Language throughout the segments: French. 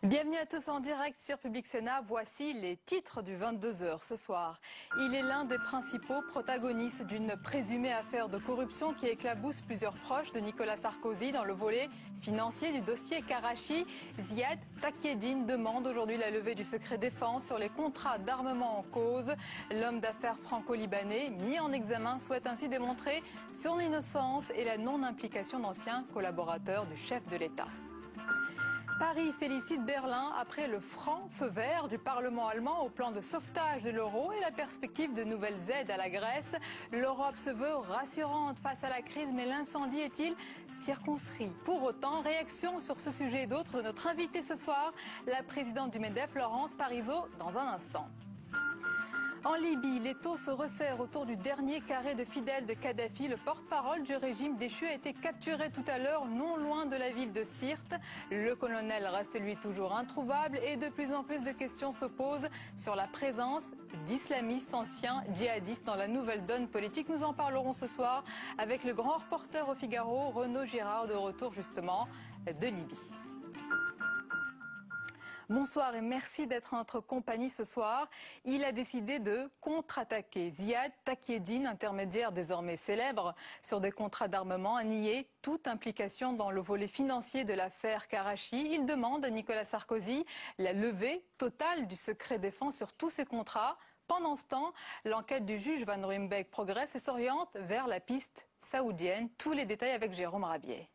Bienvenue à tous en direct sur Public Sénat. Voici les titres du 22h ce soir. Il est l'un des principaux protagonistes d'une présumée affaire de corruption qui éclabousse plusieurs proches de Nicolas Sarkozy dans le volet financier du dossier Karachi. Ziad Takieddine demande aujourd'hui la levée du secret défense sur les contrats d'armement en cause. L'homme d'affaires franco-libanais mis en examen souhaite ainsi démontrer son innocence et la non-implication d'anciens collaborateurs du chef de l'État. Paris félicite Berlin après le franc feu vert du Parlement allemand au plan de sauvetage de l'euro et la perspective de nouvelles aides à la Grèce. L'Europe se veut rassurante face à la crise, mais l'incendie est-il circonscrit? Pour autant, réaction sur ce sujet et d'autres de notre invitée ce soir, la présidente du MEDEF, Laurence Parisot, dans un instant. En Libye, l'étau se resserre autour du dernier carré de fidèles de Kadhafi. Le porte-parole du régime déchu a été capturé tout à l'heure, non loin de la ville de Sirte. Le colonel reste lui toujours introuvable et de plus en plus de questions se posent sur la présence d'islamistes anciens djihadistes dans la nouvelle donne politique. Nous en parlerons ce soir avec le grand reporter au Figaro, Renaud Girard, de retour justement de Libye. Bonsoir et merci d'être en notre compagnie ce soir. Il a décidé de contre-attaquer. Ziad Takieddine, intermédiaire désormais célèbre sur des contrats d'armement, a nié toute implication dans le volet financier de l'affaire Karachi. Il demande à Nicolas Sarkozy la levée totale du secret défense sur tous ces contrats. Pendant ce temps, l'enquête du juge Van Ruymbeck progresse et s'oriente vers la piste saoudienne. Tous les détails avec Jérôme Rabier.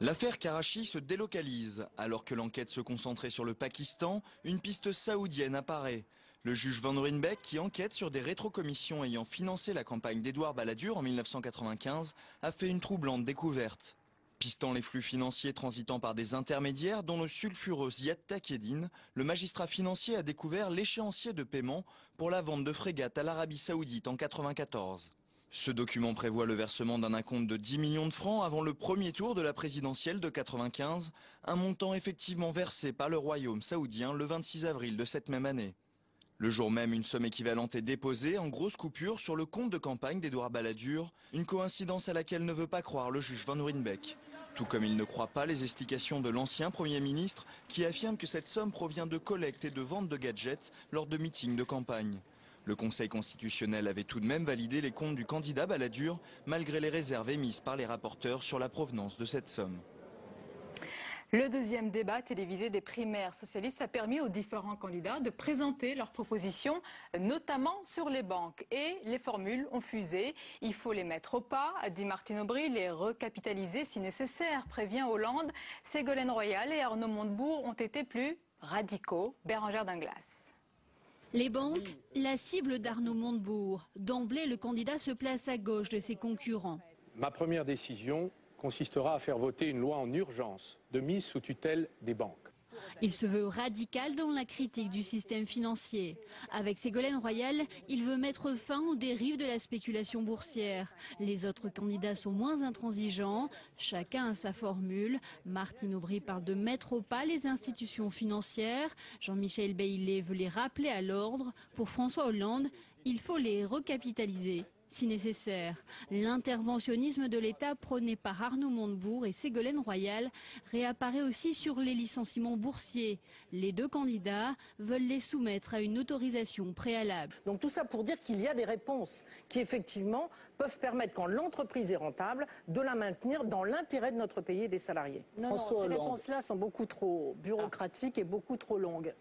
L'affaire Karachi se délocalise. Alors que l'enquête se concentrait sur le Pakistan, une piste saoudienne apparaît. Le juge Van Ruymbeck, qui enquête sur des rétrocommissions ayant financé la campagne d'Édouard Balladur en 1995, a fait une troublante découverte. Pistant les flux financiers transitant par des intermédiaires, dont le sulfureux Ziad Takieddine, le magistrat financier a découvert l'échéancier de paiement pour la vente de frégates à l'Arabie Saoudite en 1994. Ce document prévoit le versement d'un acompte de 10 millions de francs avant le premier tour de la présidentielle de 1995, un montant effectivement versé par le royaume saoudien le 26 avril de cette même année. Le jour même, une somme équivalente est déposée en grosse coupure sur le compte de campagne d'Édouard Balladur, une coïncidence à laquelle ne veut pas croire le juge Van Ruymbeck. Tout comme il ne croit pas les explications de l'ancien Premier ministre qui affirme que cette somme provient de collecte et de vente de gadgets lors de meetings de campagne. Le Conseil constitutionnel avait tout de même validé les comptes du candidat Balladur, malgré les réserves émises par les rapporteurs sur la provenance de cette somme. Le deuxième débat télévisé des primaires socialistes a permis aux différents candidats de présenter leurs propositions, notamment sur les banques. Et les formules ont fusé. Il faut les mettre au pas, a dit Martine Aubry, les recapitaliser si nécessaire, prévient Hollande. Ségolène Royal et Arnaud Montebourg ont été plus radicaux. Bérengère Danglas. Les banques, la cible d'Arnaud Montebourg. D'emblée, le candidat se place à gauche de ses concurrents. Ma première décision consistera à faire voter une loi en urgence de mise sous tutelle des banques. Il se veut radical dans la critique du système financier. Avec Ségolène Royal, il veut mettre fin aux dérives de la spéculation boursière. Les autres candidats sont moins intransigeants. Chacun a sa formule. Martine Aubry parle de mettre au pas les institutions financières. Jean-Michel Baillet veut les rappeler à l'ordre. Pour François Hollande, il faut les recapitaliser si nécessaire. L'interventionnisme de l'État prôné par Arnaud Montebourg et Ségolène Royal réapparaît aussi sur les licenciements boursiers. Les deux candidats veulent les soumettre à une autorisation préalable. Donc tout ça pour dire qu'il y a des réponses qui effectivement peuvent permettre, quand l'entreprise est rentable, de la maintenir dans l'intérêt de notre pays et des salariés. Non, ces réponses-là sont beaucoup trop bureaucratiques et beaucoup trop longues.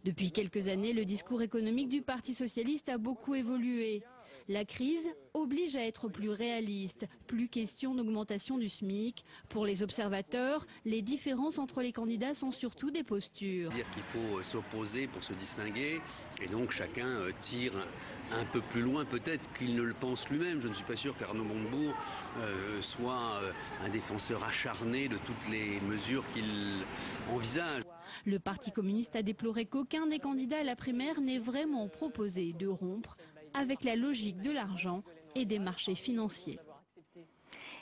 Depuis quelques années, le discours économique du Parti socialiste a beaucoup évolué. La crise oblige à être plus réaliste, plus question d'augmentation du SMIC. Pour les observateurs, les différences entre les candidats sont surtout des postures. Dire qu'il faut s'opposer pour se distinguer, et donc chacun tire un peu plus loin peut-être qu'il ne le pense lui-même. Je ne suis pas sûr qu'Arnaud Montebourg soit un défenseur acharné de toutes les mesures qu'il envisage. Le Parti communiste a déploré qu'aucun des candidats à la primaire n'ait vraiment proposé de rompre avec la logique de l'argent et des marchés financiers.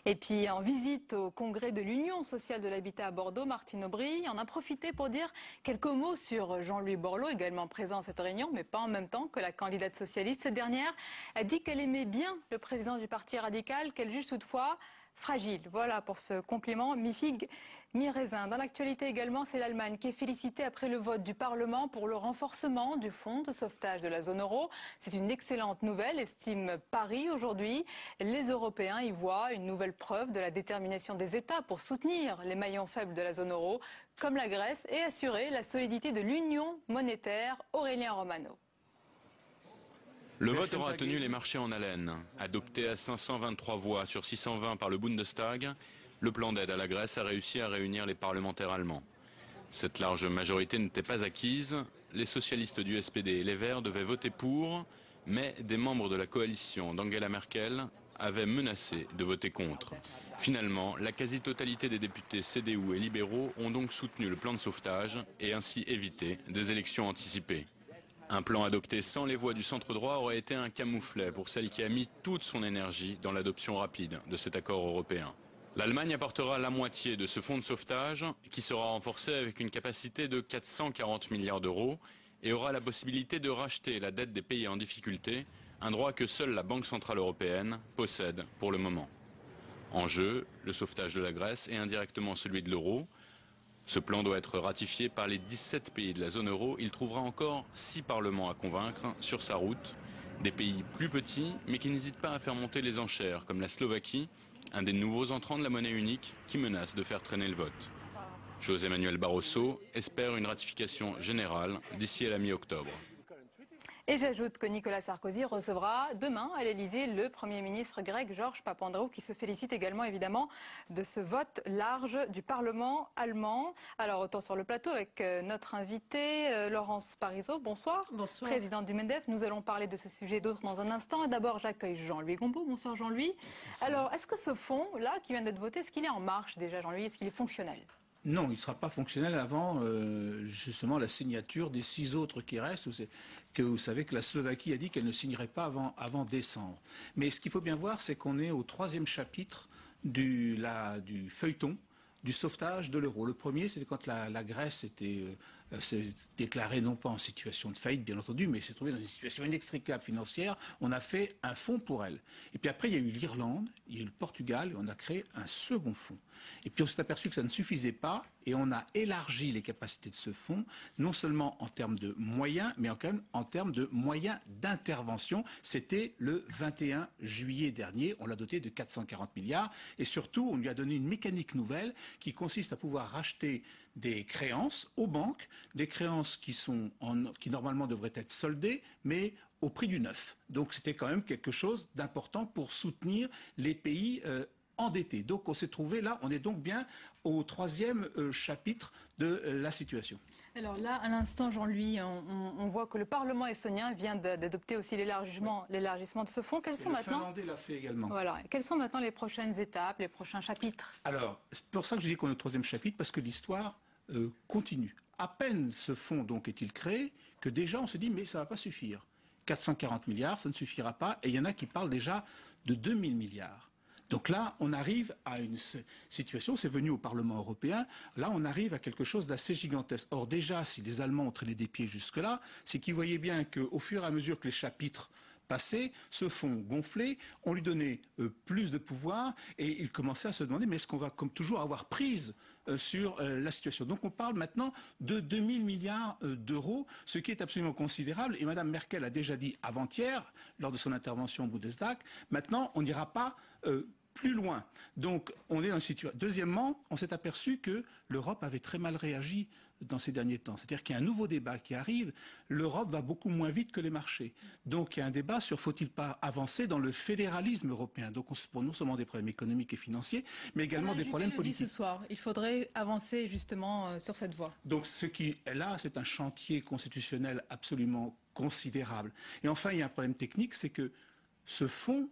Et puis en visite au congrès de l'Union sociale de l'habitat à Bordeaux, Martine Aubry en a profité pour dire quelques mots sur Jean-Louis Borloo, également présent à cette réunion, mais pas en même temps que la candidate socialiste. Cette dernière a dit qu'elle aimait bien le président du Parti radical, qu'elle juge toutefois fragile. Voilà pour ce compliment, mi-figue, mi-raisin. Dans l'actualité également, c'est l'Allemagne qui est félicitée après le vote du Parlement pour le renforcement du fonds de sauvetage de la zone euro. C'est une excellente nouvelle, estime Paris aujourd'hui. Les Européens y voient une nouvelle preuve de la détermination des États pour soutenir les maillons faibles de la zone euro, comme la Grèce, et assurer la solidité de l'union monétaire. Aurélien Romano. Le vote aura tenu les marchés en haleine. Adopté à 523 voix sur 620 par le Bundestag, le plan d'aide à la Grèce a réussi à réunir les parlementaires allemands. Cette large majorité n'était pas acquise. Les socialistes du SPD et les Verts devaient voter pour, mais des membres de la coalition d'Angela Merkel avaient menacé de voter contre. Finalement, la quasi-totalité des députés CDU et libéraux ont donc soutenu le plan de sauvetage et ainsi évité des élections anticipées. Un plan adopté sans les voix du centre droit aurait été un camouflet pour celle qui a mis toute son énergie dans l'adoption rapide de cet accord européen. L'Allemagne apportera la moitié de ce fonds de sauvetage qui sera renforcé avec une capacité de 440 milliards d'euros et aura la possibilité de racheter la dette des pays en difficulté, un droit que seule la Banque centrale européenne possède pour le moment. En jeu, le sauvetage de la Grèce et indirectement celui de l'euro. Ce plan doit être ratifié par les 17 pays de la zone euro. Il trouvera encore 6 parlements à convaincre sur sa route. Des pays plus petits, mais qui n'hésitent pas à faire monter les enchères, comme la Slovaquie, un des nouveaux entrants de la monnaie unique qui menace de faire traîner le vote. José Manuel Barroso espère une ratification générale d'ici à la mi-octobre. Et j'ajoute que Nicolas Sarkozy recevra demain à l'Elysée le Premier ministre grec Georges Papandréou, qui se félicite également évidemment de ce vote large du Parlement allemand. Alors autant sur le plateau avec notre invitée Laurence Parisot, bonsoir. Bonsoir. Présidente du MEDEF. Nous allons parler de ce sujet et d'autres dans un instant. Et d'abord j'accueille Jean-Louis Gombaud. Bonsoir Jean-Louis. Alors est-ce que ce fonds-là qui vient d'être voté, est-ce qu'il est en marche déjà Jean-Louis? Est-ce qu'il est fonctionnel? Non, il ne sera pas fonctionnel avant justement la signature des 6 autres qui restent. Que vous savez que la Slovaquie a dit qu'elle ne signerait pas avant décembre. Mais ce qu'il faut bien voir, c'est qu'on est au 3e chapitre du feuilleton du sauvetage de l'euro. Le premier, c'était quand la Grèce s'est déclarée non pas en situation de faillite, bien entendu, mais s'est trouvée dans une situation inextricable financière. On a fait un fonds pour elle. Et puis après, il y a eu l'Irlande, il y a eu le Portugal, et on a créé un second fonds. Et puis on s'est aperçu que ça ne suffisait pas, et on a élargi les capacités de ce fonds, non seulement en termes de moyens, mais quand même en termes de moyens d'intervention. C'était le 21 juillet dernier, on l'a doté de 440 milliards, et surtout, on lui a donné une mécanique nouvelle qui consiste à pouvoir racheter des créances aux banques, des créances qui normalement devraient être soldées, mais au prix du neuf. Donc c'était quand même quelque chose d'important pour soutenir les pays endettés. Donc on s'est trouvé là, on est donc bien au 3e chapitre de la situation. Alors là, à l'instant, Jean-Louis, on voit que le Parlement estonien vient d'adopter aussi l'élargissement de ce fonds. Quels sont maintenant... Le Finlandais l'a fait également. Voilà. Quelles sont maintenant les prochaines étapes, les prochains chapitres? Alors, c'est pour ça que je dis qu'on est au 3e chapitre, parce que l'histoire continue. À peine ce fonds donc est-il créé, que déjà on se dit mais ça ne va pas suffire. 440 milliards, ça ne suffira pas, et il y en a qui parlent déjà de 2000 milliards. Donc là, on arrive à une situation, c'est venu au Parlement européen, là on arrive à quelque chose d'assez gigantesque. Or déjà, si les Allemands ont traîné des pieds jusque-là, c'est qu'ils voyaient bien qu'au fur et à mesure que les chapitres passaient, ce fonds gonflait, on lui donnait plus de pouvoir, et il commençait à se demander, mais est-ce qu'on va comme toujours avoir prise sur la situation. Donc on parle maintenant de 2000 milliards d'euros, ce qui est absolument considérable, et Mme Merkel a déjà dit avant-hier, lors de son intervention au Bundestag, maintenant on n'ira pas plus loin. Donc on est dans une situation. Deuxièmement, on s'est aperçu que l'Europe avait très mal réagi dans ces derniers temps. C'est-à-dire qu'il y a un nouveau débat qui arrive. L'Europe va beaucoup moins vite que les marchés. Donc il y a un débat sur faut-il pas avancer dans le fédéralisme européen. Donc on se pose non seulement des problèmes économiques et financiers, mais également des problèmes politiques. Ce soir, il faudrait avancer justement sur cette voie. Donc ce qui est là, c'est un chantier constitutionnel absolument considérable. Et enfin, il y a un problème technique, c'est que ce fonds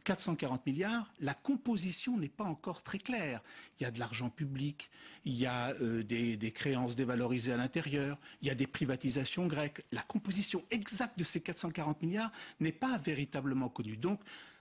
440 milliards, la composition n'est pas encore très claire. Il y a de l'argent public, il y a des créances dévalorisées à l'intérieur, il y a des privatisations grecques. La composition exacte de ces 440 milliards n'est pas véritablement connue. Donc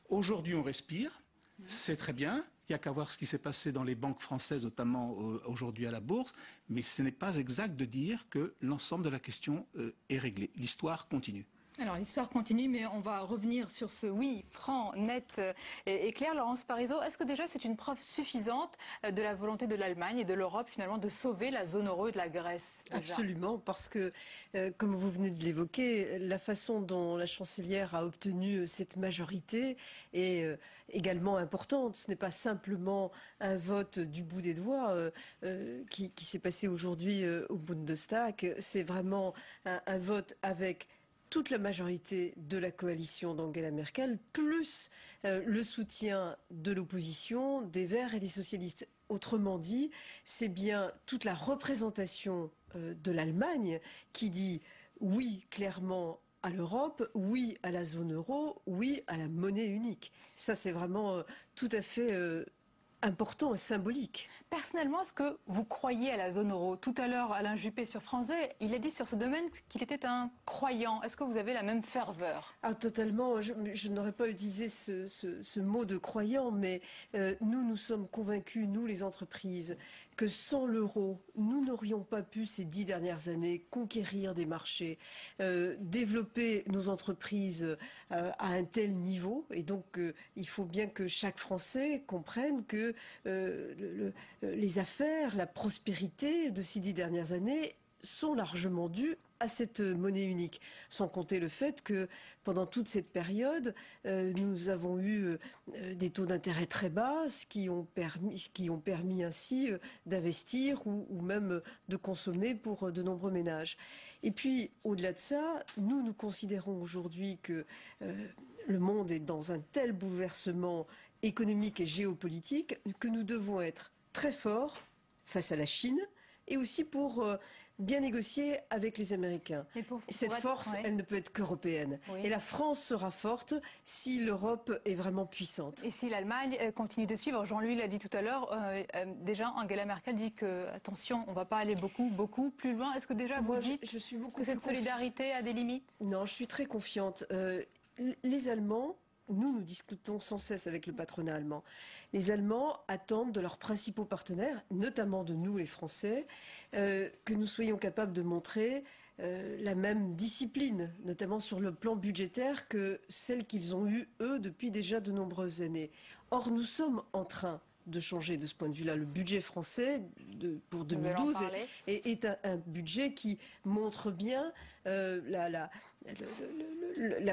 aujourd'hui on respire, c'est très bien, il n'y a qu'à voir ce qui s'est passé dans les banques françaises, notamment aujourd'hui à la Bourse, mais ce n'est pas exact de dire que l'ensemble de la question est réglé. L'histoire continue. Alors l'histoire continue, mais on va revenir sur ce oui franc, net et clair. Laurence Parisot, est-ce que déjà c'est une preuve suffisante de la volonté de l'Allemagne et de l'Europe finalement de sauver la zone euro et de la Grèce déjà? Absolument, parce que, comme vous venez de l'évoquer, la façon dont la chancelière a obtenu cette majorité est également importante. Ce n'est pas simplement un vote du bout des doigts qui s'est passé aujourd'hui au Bundestag, c'est vraiment un vote avec toute la majorité de la coalition d'Angela Merkel, plus le soutien de l'opposition, des Verts et des socialistes. Autrement dit, c'est bien toute la représentation de l'Allemagne qui dit oui clairement à l'Europe, oui à la zone euro, oui à la monnaie unique. Ça, c'est vraiment tout à fait important et symbolique. Personnellement, est-ce que vous croyez à la zone euro? Tout à l'heure, Alain Juppé sur France 2, il a dit sur ce domaine qu'il était un croyant. Est-ce que vous avez la même ferveur? Totalement. Je n'aurais pas utilisé ce mot de croyant, mais nous sommes convaincus, nous les entreprises, que sans l'euro, nous n'aurions pas pu ces 10 dernières années conquérir des marchés, développer nos entreprises à un tel niveau. Et donc, il faut bien que chaque Français comprenne que les affaires, la prospérité de ces 10 dernières années sont largement dues à cette monnaie unique, sans compter le fait que pendant toute cette période, nous avons eu des taux d'intérêt très bas, qui ont permis ainsi d'investir ou même de consommer pour de nombreux ménages. Et puis, au-delà de ça, nous considérons aujourd'hui que le monde est dans un tel bouleversement économique et géopolitique que nous devons être très forts face à la Chine et aussi pour bien négocier avec les Américains. Cette force, elle ne peut être qu'européenne. Oui. Et la France sera forte si l'Europe est vraiment puissante. Et si l'Allemagne continue de suivre, Jean-Louis l'a dit tout à l'heure, déjà Angela Merkel dit que, attention, on ne va pas aller beaucoup plus loin. Est-ce que déjà vous dites que cette solidarité a des limites? Non, je suis très confiante. Les Allemands, nous discutons sans cesse avec le patronat allemand. Les Allemands attendent de leurs principaux partenaires, notamment de nous les Français, que nous soyons capables de montrer la même discipline, notamment sur le plan budgétaire, que celle qu'ils ont eue, eux, depuis déjà de nombreuses années. Or, nous sommes en train de changer de ce point de vue-là. Le budget français pour 2012 est un budget qui montre bien la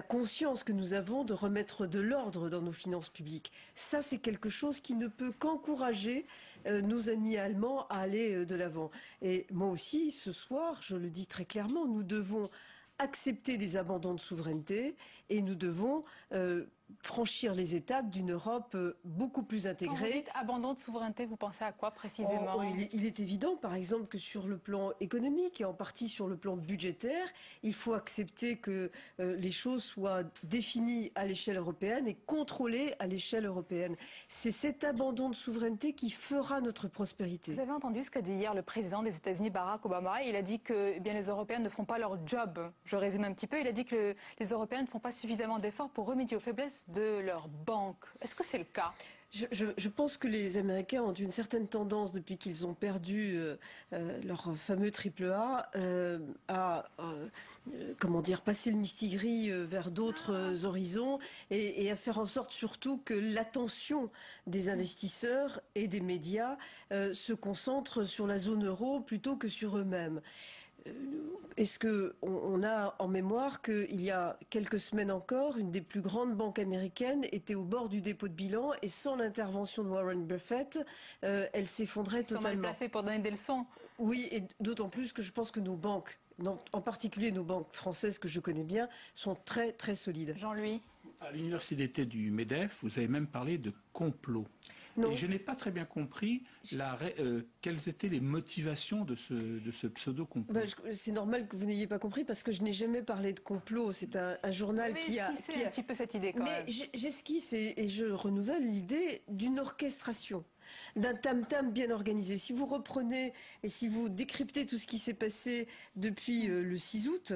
conscience que nous avons de remettre de l'ordre dans nos finances publiques. Ça, c'est quelque chose qui ne peut qu'encourager nos amis allemands à aller de l'avant. Et moi aussi, ce soir, je le dis très clairement, nous devons accepter des abandons de souveraineté et nous devons franchir les étapes d'une Europe beaucoup plus intégrée. Quand vous dites abandon de souveraineté, vous pensez à quoi précisément? Il est évident, par exemple, que sur le plan économique et en partie sur le plan budgétaire, il faut accepter que les choses soient définies à l'échelle européenne et contrôlées à l'échelle européenne. C'est cet abandon de souveraineté qui fera notre prospérité. Vous avez entendu ce qu'a dit hier le président des États-Unis, Barack Obama? Il a dit que les Européens ne feront pas leur job. Je résume un petit peu. Il a dit que les Européens ne font pas suffisamment d'efforts pour remédier aux faiblesses de leurs banques. Est-ce que c'est le cas? Je pense que les Américains ont une certaine tendance, depuis qu'ils ont perdu leur fameux AAA, à passer le mistigris vers d'autres horizons et à faire en sorte surtout que l'attention des investisseurs et des médias se concentre sur la zone euro plutôt que sur eux-mêmes. Est-ce qu'on a en mémoire qu'il y a quelques semaines encore, une des plus grandes banques américaines était au bord du dépôt de bilan et sans l'intervention de Warren Buffett, elle s'effondrait totalement. Ils sont mal placés pour donner des leçons. Oui, et d'autant plus que je pense que nos banques, en particulier nos banques françaises que je connais bien, sont très très solides. Jean-Louis. À l'université d'été du MEDEF, vous avez même parlé de complot. Non. Et je n'ai pas très bien compris quelles étaient les motivations de ce pseudo-complot. C'est normal que vous n'ayez pas compris parce que je n'ai jamais parlé de complot. C'est un journal qui a... un petit peu cette idée quand même. Mais j'esquisse et je renouvelle l'idée d'une orchestration, d'un tam-tam bien organisé. Si vous reprenez et si vous décryptez tout ce qui s'est passé depuis le 6 août,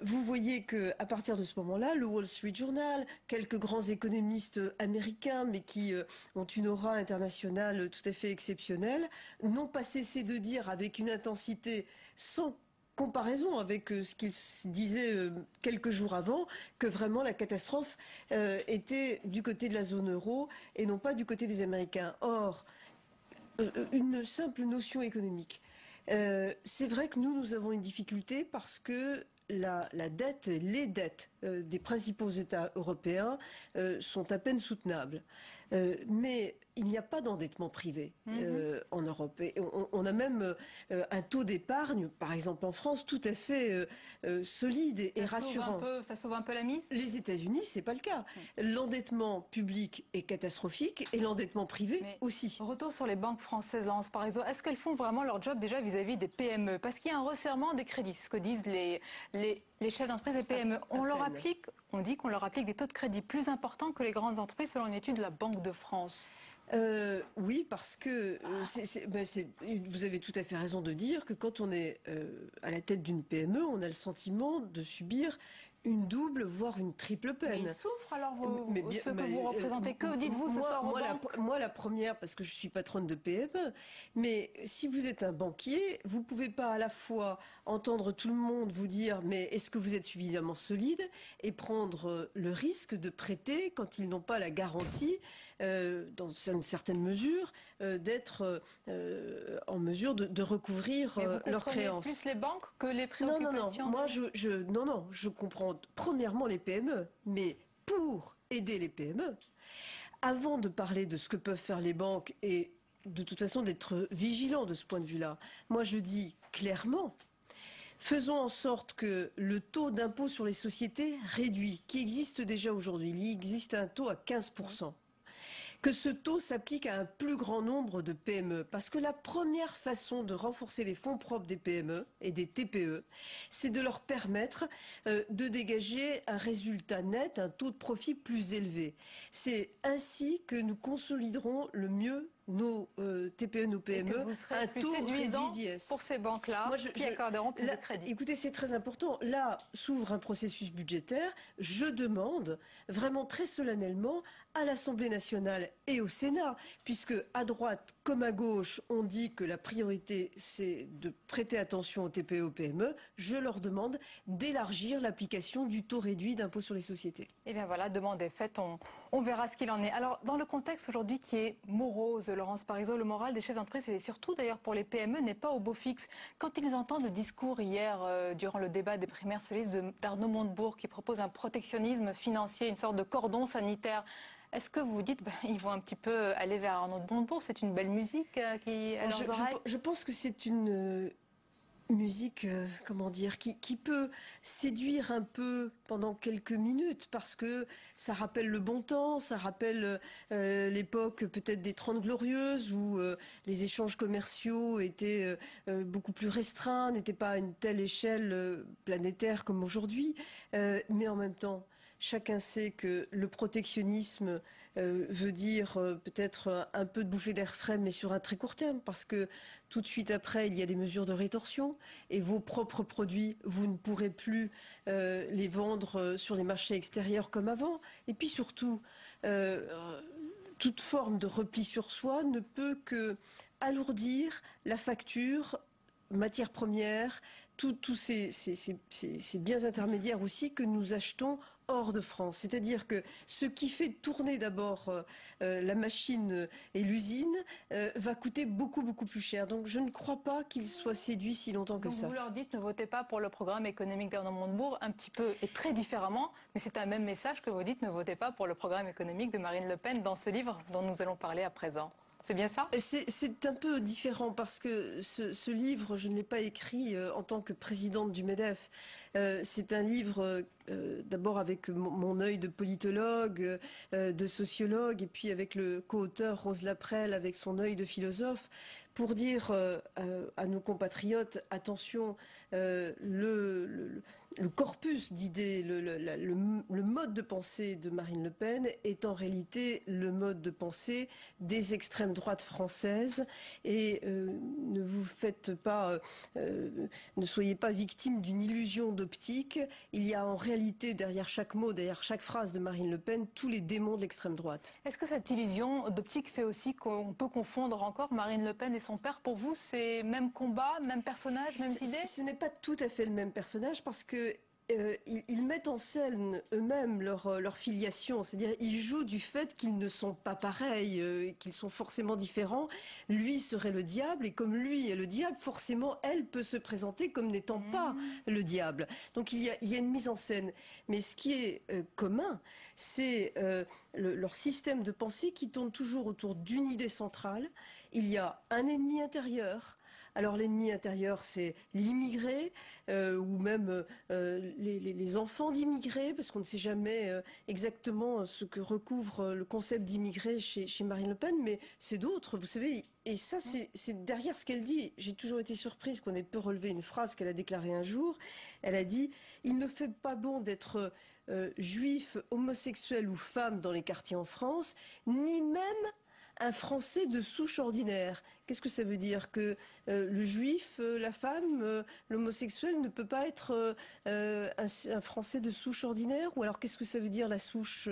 vous voyez qu'à partir de ce moment-là, le Wall Street Journal, quelques grands économistes américains, mais qui ont une aura internationale tout à fait exceptionnelle, n'ont pas cessé de dire avec une intensité sans comparaison avec ce qu'il disait quelques jours avant, que vraiment la catastrophe était du côté de la zone euro et non pas du côté des Américains. Or, une simple notion économique. C'est vrai que nous avons une difficulté parce que la dette, les dettes des principaux États européens sont à peine soutenables. Mais il n'y a pas d'endettement privé en Europe. Et on a même un taux d'épargne, par exemple en France, tout à fait solide et rassurant. Ça sauve un peu la mise? Les États-Unis, c'est pas le cas. L'endettement public est catastrophique et l'endettement privé aussi. Retour sur les banques françaises, Laurence Parisot. Est-ce qu'elles font vraiment leur job déjà vis-à-vis des PME? Parce qu'il y a un resserrement des crédits, c'est ce que disent les chefs d'entreprise et PME. On dit qu'on leur applique des taux de crédit plus importants que les grandes entreprises selon une étude de la Banque de France. Oui, parce que vous avez tout à fait raison de dire que quand on est à la tête d'une PME, on a le sentiment de subir une double, voire une triple peine. Mais ils souffrent alors, ceux que vous représentez. Que dites-vous ce soir aux banques? Moi, la première, parce que je suis patronne de PME, mais si vous êtes un banquier, vous ne pouvez pas à la fois entendre tout le monde vous dire « mais est-ce que vous êtes suffisamment solide ?» et prendre le risque de prêter quand ils n'ont pas la garantie, dans une certaine mesure, d'être en mesure de recouvrir leurs créances. Plus les banques que les préoccupations? Non, je comprends premièrement les PME, mais pour aider les PME, avant de parler de ce que peuvent faire les banques et de toute façon d'être vigilants de ce point de vue-là, moi je dis clairement, faisons en sorte que le taux d'impôt sur les sociétés réduit, qui existe déjà aujourd'hui, il existe un taux à 15%. Que ce taux s'applique à un plus grand nombre de PME. Parce que la première façon de renforcer les fonds propres des PME et des TPE, c'est de leur permettre de dégager un résultat net, un taux de profit plus élevé. C'est ainsi que nous consoliderons le mieux nos TPE, nos PME, un taux séduisant pour ces banques-là qui accorderont plus de crédit. Écoutez, c'est très important. Là s'ouvre un processus budgétaire. Je demande vraiment très solennellement à l'Assemblée nationale et au Sénat, puisque à droite comme à gauche, on dit que la priorité, c'est de prêter attention aux TPE, aux PME, je leur demande d'élargir l'application du taux réduit d'impôt sur les sociétés. Et bien voilà, demande est faite, on verra ce qu'il en est. Alors, dans le contexte aujourd'hui qui est morose, Laurence Parisot, le moral des chefs d'entreprise et surtout d'ailleurs pour les PME n'est pas au beau fixe. Quand ils entendent le discours hier, durant le débat des primaires socialistes d'Arnaud Montebourg qui propose un protectionnisme financier, une sorte de cordon sanitaire, est-ce que vous vous dites ils vont un petit peu aller vers Arnaud Montebourg? C'est une belle musique qui à leurs oreilles? Je pense que c'est une musique, comment dire, qui peut séduire un peu pendant quelques minutes parce que ça rappelle le bon temps, ça rappelle l'époque peut-être des 30 Glorieuses où les échanges commerciaux étaient beaucoup plus restreints, n'étaient pas à une telle échelle planétaire comme aujourd'hui, mais en même temps, chacun sait que le protectionnisme veut dire peut-être un peu de bouffée d'air frais, mais sur un très court terme, parce que tout de suite après, il y a des mesures de rétorsion, et vos propres produits, vous ne pourrez plus les vendre sur les marchés extérieurs comme avant. Et puis surtout, toute forme de repli sur soi ne peut que alourdir la facture, matières premières, tous ces biens intermédiaires aussi que nous achetons hors de France. C'est-à-dire que ce qui fait tourner d'abord la machine et l'usine va coûter beaucoup plus cher. Donc je ne crois pas qu'ils soient séduits si longtemps que ça. Vous leur dites ne votez pas pour le programme économique d'Arnaud Montebourg un petit peu et très différemment, mais c'est un même message que vous dites ne votez pas pour le programme économique de Marine Le Pen dans ce livre dont nous allons parler à présent. C'est bien ça? C'est un peu différent parce que ce livre, je ne l'ai pas écrit en tant que présidente du MEDEF. C'est un livre d'abord avec mon œil de politologue, de sociologue, et puis avec le co-auteur Rose Laprelle avec son œil de philosophe, pour dire à nos compatriotes, attention, corpus d'idées, le mode de pensée de Marine Le Pen est en réalité le mode de pensée des extrêmes droites françaises. Et ne vous faites pas, ne soyez pas victime d'une illusion d'optique. Il y a en réalité derrière chaque mot, derrière chaque phrase de Marine Le Pen, tous les démons de l'extrême droite. Est-ce que cette illusion d'optique fait aussi qu'on peut confondre encore Marine Le Pen et son père? Pour vous, c'est même combat, même personnage, mêmes idées? Ce n'est pas tout à fait le même personnage parce que ils mettent en scène eux-mêmes leur filiation, c'est-à-dire ils jouent du fait qu'ils ne sont pas pareils, qu'ils sont forcément différents. Lui serait le diable et comme lui est le diable, forcément elle peut se présenter comme n'étant pas le diable. Donc il y a une mise en scène. Mais ce qui est commun, c'est leur système de pensée qui tourne toujours autour d'une idée centrale. Il y a un ennemi intérieur. Alors l'ennemi intérieur, c'est l'immigré ou même les enfants d'immigrés, parce qu'on ne sait jamais exactement ce que recouvre le concept d'immigré chez Marine Le Pen, mais c'est d'autres, vous savez. Et ça, c'est derrière ce qu'elle dit. J'ai toujours été surprise qu'on ait peu relevé une phrase qu'elle a déclarée un jour. Elle a dit « Il ne fait pas bon d'être juif, homosexuel ou femme dans les quartiers en France, ni même un Français de souche ordinaire ». Qu'est-ce que ça veut dire? Que le juif, la femme, l'homosexuel ne peut pas être un Français de souche ordinaire? Ou alors qu'est-ce que ça veut dire la souche?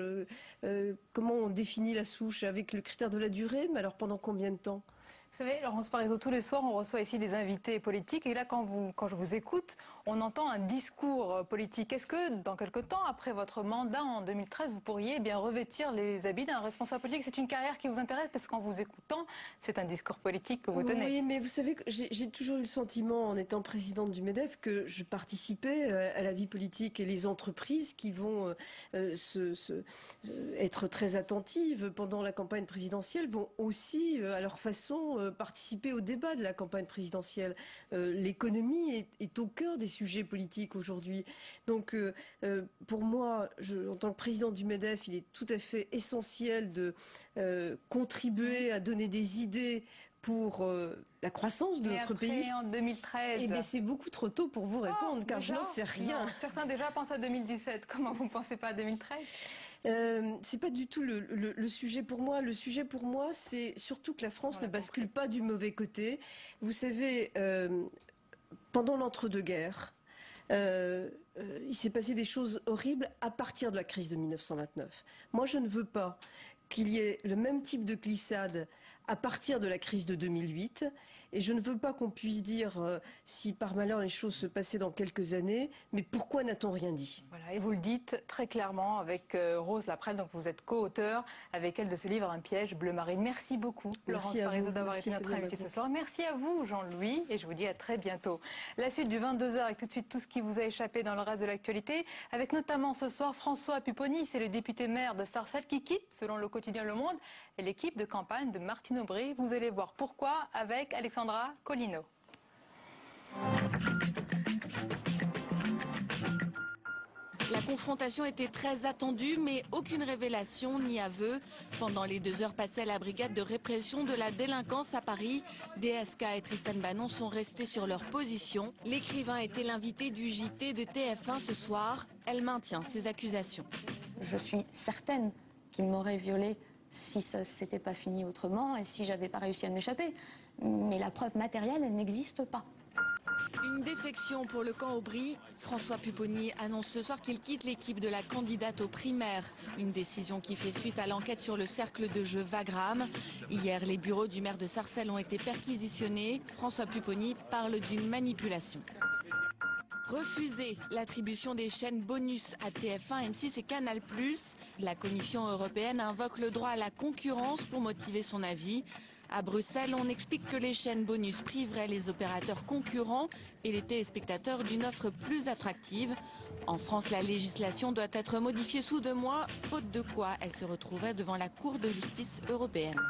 Comment on définit la souche? Avec le critère de la durée? Mais alors pendant combien de temps? Vous savez, Laurence Parisot, tous les soirs, on reçoit ici des invités politiques. Et là, quand je vous écoute, on entend un discours politique. Est-ce que, dans quelque temps, après votre mandat en 2013, vous pourriez bien revêtir les habits d'un responsable politique? C'est une carrière qui vous intéresse parce qu'en vous écoutant, c'est un discours politique que vous tenez. Oui, mais vous savez que j'ai toujours eu le sentiment, en étant présidente du MEDEF, que je participais à la vie politique et les entreprises qui vont être très attentives pendant la campagne présidentielle vont aussi, à leur façon, participer au débat de la campagne présidentielle. L'économie est au cœur des sujets politiques aujourd'hui. Donc, pour moi, en tant que présidente du MEDEF, il est tout à fait essentiel de contribuer à donner des idées pour la croissance de notre pays. En 2013. Eh bien, c'est beaucoup trop tôt pour vous répondre, car je n'en sais rien. Non, certains déjà pensent à 2017. Comment vous ne pensez pas à 2013? C'est pas du tout le sujet pour moi. Le sujet pour moi, c'est surtout que la France ne bascule pas du mauvais côté. Vous savez, pendant l'entre-deux-guerres, il s'est passé des choses horribles à partir de la crise de 1929. Moi, je ne veux pas qu'il y ait le même type de glissade à partir de la crise de 2008. Et je ne veux pas qu'on puisse dire si par malheur les choses se passaient dans quelques années, mais pourquoi n'a-t-on rien dit? Voilà, et vous le dites très clairement avec Rose Laprelle, donc vous êtes co-auteur avec elle de ce livre Un piège bleu marine. Merci beaucoup, Laurence Parisot, d'avoir été notre invitée ce soir. Merci à vous, Jean-Louis, et je vous dis à très bientôt. La suite du 22h avec tout de suite tout ce qui vous a échappé dans le reste de l'actualité, avec notamment ce soir François Pupponi, c'est le député maire de Sarcelles qui quitte, selon le quotidien Le Monde, et l'équipe de campagne de Martine Aubry. Vous allez voir pourquoi avec Alexandra Colino. La confrontation était très attendue, mais aucune révélation ni aveu. Pendant les 2 heures passées à la brigade de répression de la délinquance à Paris, DSK et Tristan Bannon sont restés sur leur position. L'écrivain était l'invité du JT de TF1 ce soir. Elle maintient ses accusations. Je suis certaine qu'il m'aurait violée si ça ne s'était pas fini autrement et si j'avais pas réussi à m'échapper. Mais la preuve matérielle, elle n'existe pas. Une défection pour le camp Aubry. François Pupponi annonce ce soir qu'il quitte l'équipe de la candidate aux primaires. Une décision qui fait suite à l'enquête sur le cercle de jeu Wagram. Hier, les bureaux du maire de Sarcelles ont été perquisitionnés. François Pupponi parle d'une manipulation. Refuser l'attribution des chaînes bonus à TF1, M6 et Canal+. La Commission européenne invoque le droit à la concurrence pour motiver son avis. À Bruxelles, on explique que les chaînes bonus priveraient les opérateurs concurrents et les téléspectateurs d'une offre plus attractive. En France, la législation doit être modifiée sous 2 mois, faute de quoi elle se retrouverait devant la Cour de justice européenne.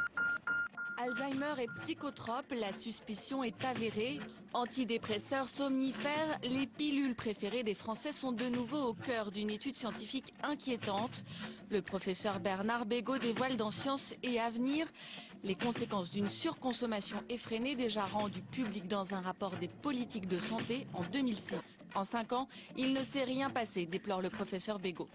Alzheimer et psychotrope, la suspicion est avérée. Antidépresseurs, somnifères, les pilules préférées des Français sont de nouveau au cœur d'une étude scientifique inquiétante. Le professeur Bernard Bégaud dévoile dans Science et Avenir les conséquences d'une surconsommation effrénée déjà rendue publique dans un rapport des politiques de santé en 2006. En 5 ans, il ne s'est rien passé, déplore le professeur Bégaud.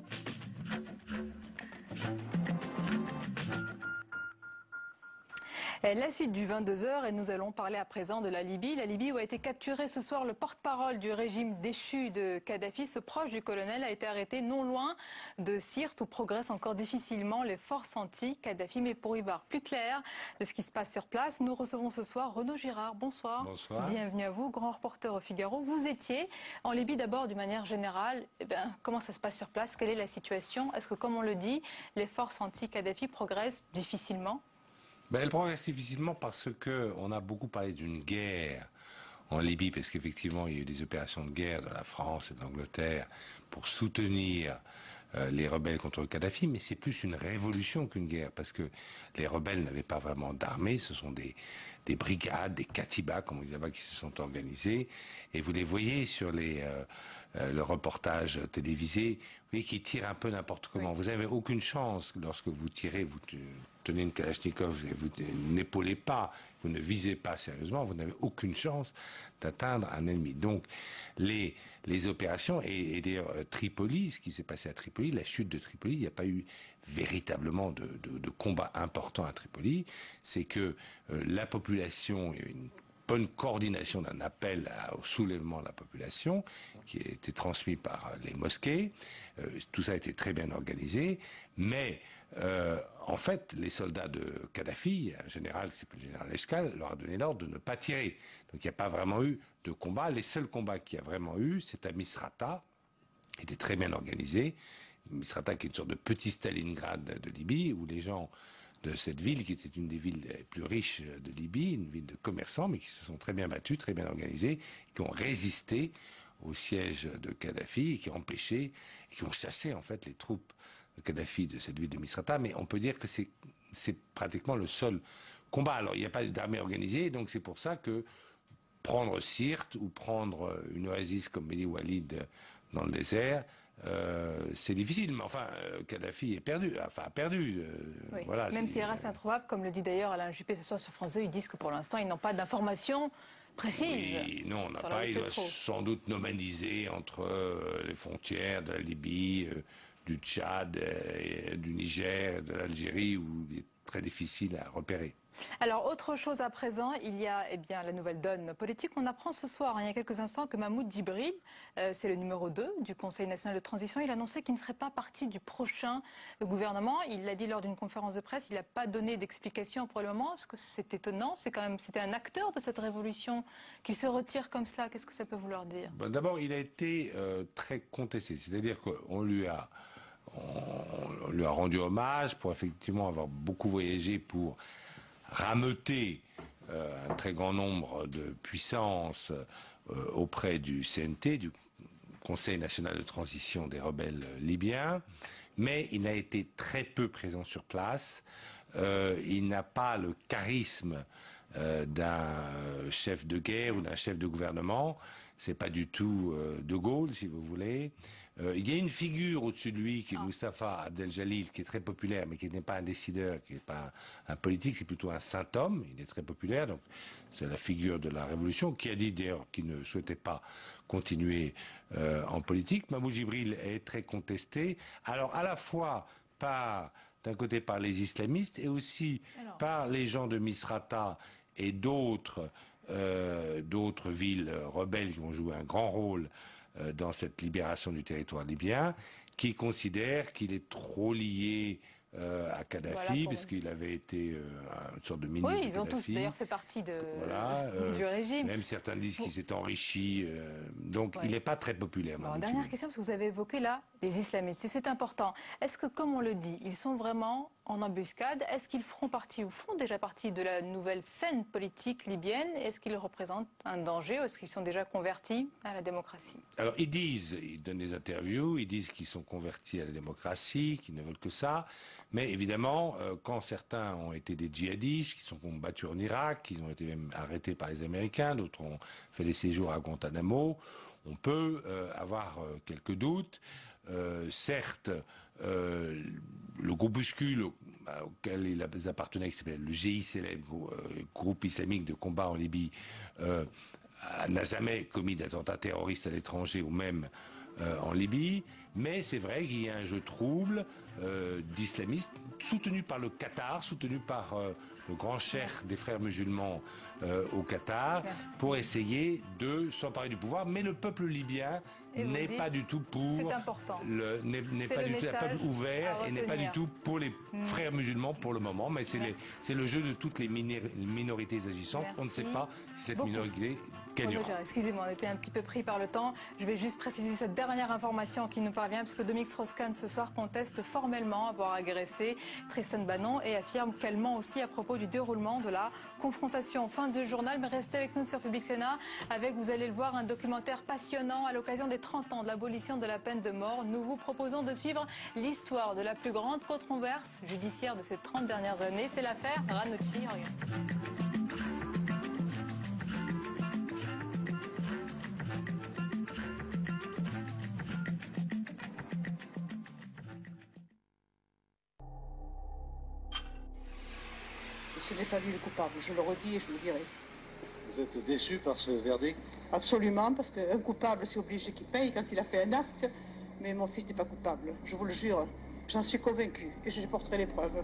La suite du 22h et nous allons parler à présent de la Libye. La Libye où a été capturé ce soir le porte-parole du régime déchu de Kadhafi. Ce proche du colonel a été arrêté non loin de Sirte où progressent encore difficilement les forces anti-Kadhafi. Mais pour y voir plus clair de ce qui se passe sur place, nous recevons ce soir Renaud Girard. Bonsoir. Bonsoir. Bienvenue à vous, grand reporter au Figaro. Vous étiez en Libye d'abord d'une manière générale. Comment ça se passe sur place? Quelle est la situation? Est-ce que, comme on le dit, les forces anti-Kadhafi progressent difficilement? Elle progresse difficilement parce qu'on a beaucoup parlé d'une guerre en Libye, parce qu'effectivement, il y a eu des opérations de guerre de la France et de l'Angleterre pour soutenir les rebelles contre le Kadhafi, mais c'est plus une révolution qu'une guerre, parce que les rebelles n'avaient pas vraiment d'armée, ce sont des brigades, des katibas, comme on dit là-bas, qui se sont organisés, et vous les voyez sur le reportage télévisé, vous voyez qu'ils tirent un peu n'importe comment. Oui. Vous n'avez aucune chance lorsque vous tirez, vous tenez une Kalachnikov et vous n'épaulez pas, vous ne visez pas sérieusement, vous n'avez aucune chance d'atteindre un ennemi. Donc les opérations, et d'ailleurs Tripoli, ce qui s'est passé à Tripoli, la chute de Tripoli, il n'y a pas eu véritablement de combat important à Tripoli, c'est que la population, il y a une bonne coordination d'un appel au soulèvement de la population qui a été transmis par les mosquées. Tout ça a été très bien organisé, mais en fait, les soldats de Kadhafi, un général qui s'appelle le général Eshkal, leur a donné l'ordre de ne pas tirer. Donc il n'y a pas vraiment eu de combat. Les seuls combats qu'il y a vraiment eu, c'est à Misrata, qui était très bien organisé. Misrata qui est une sorte de petit Stalingrad de Libye, où les gens de cette ville, qui était une des villes les plus riches de Libye, une ville de commerçants, mais qui se sont très bien battus, très bien organisés, qui ont résisté au siège de Kadhafi, et qui ont empêché, qui ont chassé en fait les troupes de Kadhafi de cette ville de Misrata. Mais on peut dire que c'est pratiquement le seul combat. Alors il n'y a pas d'armée organisée, donc c'est pour ça que prendre Sirte ou prendre une oasis comme Beni Walid dans le désert, c'est difficile, mais enfin, Kadhafi est perdu, a perdu. Oui. Voilà, même s'il reste introuvable, comme le dit d'ailleurs Alain Juppé ce soir sur France 2, ils disent que pour l'instant, ils n'ont pas d'informations précises. Oui, non, on n'a pas, il doit sans doute nomadiser entre les frontières de la Libye, du Tchad, du Niger, de l'Algérie, où il est très difficile à repérer. Alors, autre chose à présent, il y a la nouvelle donne politique. On apprend ce soir, il y a quelques instants, que Mahmoud Djibril, c'est le numéro 2 du Conseil national de transition, il annonçait qu'il ne ferait pas partie du prochain gouvernement. Il l'a dit lors d'une conférence de presse, il n'a pas donné d'explication pour le moment, parce que c'est étonnant, c'était un acteur de cette révolution, qu'il se retire comme cela. Qu'est-ce que ça peut vouloir dire? D'abord, il a été très contesté, c'est-à-dire qu'on lui a rendu hommage pour effectivement avoir beaucoup voyagé pour rameuter un très grand nombre de puissances auprès du CNT, du Conseil national de transition des rebelles libyens, mais il a été très peu présent sur place. Il n'a pas le charisme d'un chef de guerre ou d'un chef de gouvernement. C'est pas du tout De Gaulle, si vous voulez. Il y a une figure au-dessus de lui qui est Mustafa Abdel Jalil, qui est très populaire, mais qui n'est pas un décideur, qui n'est pas un politique, c'est plutôt un saint homme. Il est très populaire, donc c'est la figure de la révolution, qui a dit d'ailleurs qu'il ne souhaitait pas continuer en politique. Mahmoud Djibril est très contesté. Alors à la fois d'un côté par les islamistes et aussi par les gens de Misrata et d'autres villes rebelles qui vont jouer un grand rôle dans cette libération du territoire libyen, qui considèrent qu'il est trop lié à Kadhafi, puisqu'il avait été une sorte de ministre de Kadhafi. Oui, ils ont tous d'ailleurs fait partie du régime. Même certains disent qu'il s'est enrichi. Donc il n'est pas très populaire. Dernière question, parce que vous avez évoqué là les islamistes, et c'est important. Est-ce que, comme on le dit, ils sont vraiment en embuscade. Est-ce qu'ils feront partie ou font déjà partie de la nouvelle scène politique libyenne? Est-ce qu'ils représentent un danger ou est-ce qu'ils sont déjà convertis à la démocratie? Alors ils donnent des interviews, ils disent qu'ils sont convertis à la démocratie, qu'ils ne veulent que ça. Mais évidemment, quand certains ont été des djihadistes, qui sont combattus en Irak, qui ont été même arrêtés par les Américains, d'autres ont fait des séjours à Guantanamo, on peut avoir quelques doutes. Certes, le groupuscule auquel ils appartenaient, qui s'appelle le GICLM, groupe islamique de combat en Libye, n'a jamais commis d'attentats terroristes à l'étranger ou même en Libye, mais c'est vrai qu'il y a un jeu trouble d'islamistes soutenu par le Qatar, soutenu par le grand cheikh des frères musulmans au Qatar, pour essayer de s'emparer du pouvoir. Mais le peuple libyen n'est pas du tout pour, n'est pas du tout un peuple ouvert et n'est pas du tout pour les frères musulmans pour le moment. Mais c'est le jeu de toutes les minorités agissantes. On ne sait pas si cette minorité gagnera. Excusez-moi, on était un petit peu pris par le temps. Je vais juste préciser cette dernière information qui nous parvient, parce que Dominique Strauss-Kahn ce soir conteste formellement avoir agressé Tristan Bannon et affirme qu'elle ment aussi à propos du déroulement de la confrontation. Fin de journal, mais restez avec nous sur Public Sénat avec, vous allez le voir, un documentaire passionnant à l'occasion des 30 ans de l'abolition de la peine de mort. Nous vous proposons de suivre l'histoire de la plus grande controverse judiciaire de ces 30 dernières années. C'est l'affaire Ranucci. Regarde. Ce n'est pas lui le coupable, je le redis et je le dirai. Vous êtes déçu par ce verdict? Absolument, parce qu'un coupable, c'est obligé qu'il paye quand il a fait un acte, mais mon fils n'est pas coupable, je vous le jure. J'en suis convaincu et je porterai les preuves.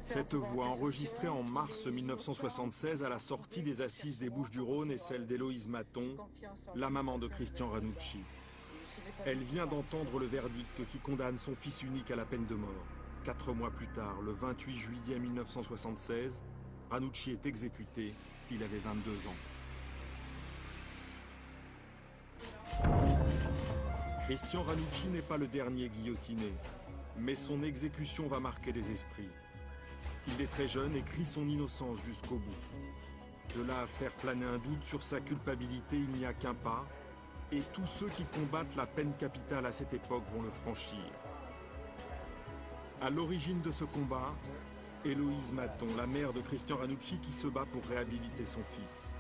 Cette voix enregistrée en mars 1976 à la sortie des assises des Bouches-du-Rhône est celle d'Héloïse Maton, la maman de Christian Ranucci. Elle vient d'entendre le verdict qui condamne son fils unique à la peine de mort. 4 mois plus tard, le 28 juillet 1976, Ranucci est exécuté. Il avait 22 ans. Christian Ranucci n'est pas le dernier guillotiné, mais son exécution va marquer les esprits. Il est très jeune et crie son innocence jusqu'au bout. De là à faire planer un doute sur sa culpabilité, il n'y a qu'un pas, et tous ceux qui combattent la peine capitale à cette époque vont le franchir. À l'origine de ce combat, Héloïse Maton, la mère de Christian Ranucci qui se bat pour réhabiliter son fils.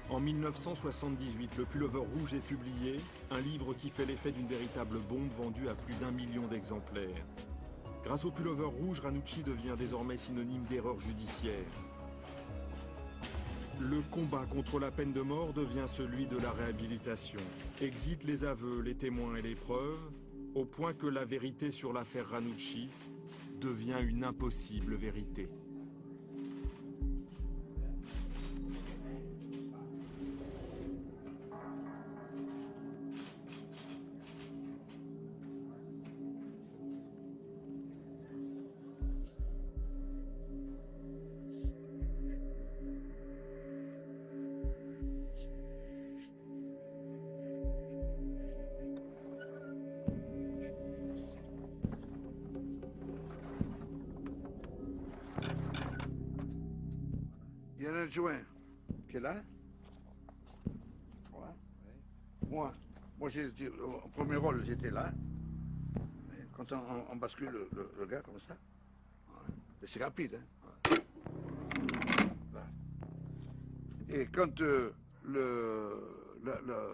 En 1978, le Pullover rouge est publié, un livre qui fait l'effet d'une véritable bombe vendue à plus d'1 million d'exemplaires. Grâce au Pullover rouge, Ranucci devient désormais synonyme d'erreur judiciaire. Le combat contre la peine de mort devient celui de la réhabilitation. Exit les aveux, les témoins et les preuves, au point que la vérité sur l'affaire Ranucci devient une impossible vérité. Il y a un adjoint qui est là. Voilà. Moi j'étais, au premier rôle, j'étais là. Et quand on bascule le gars comme ça, voilà. C'est rapide. Hein. Voilà. Et quand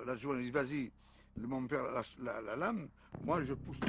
l'adjoint dit vas-y, mon père la lame, moi je pousse.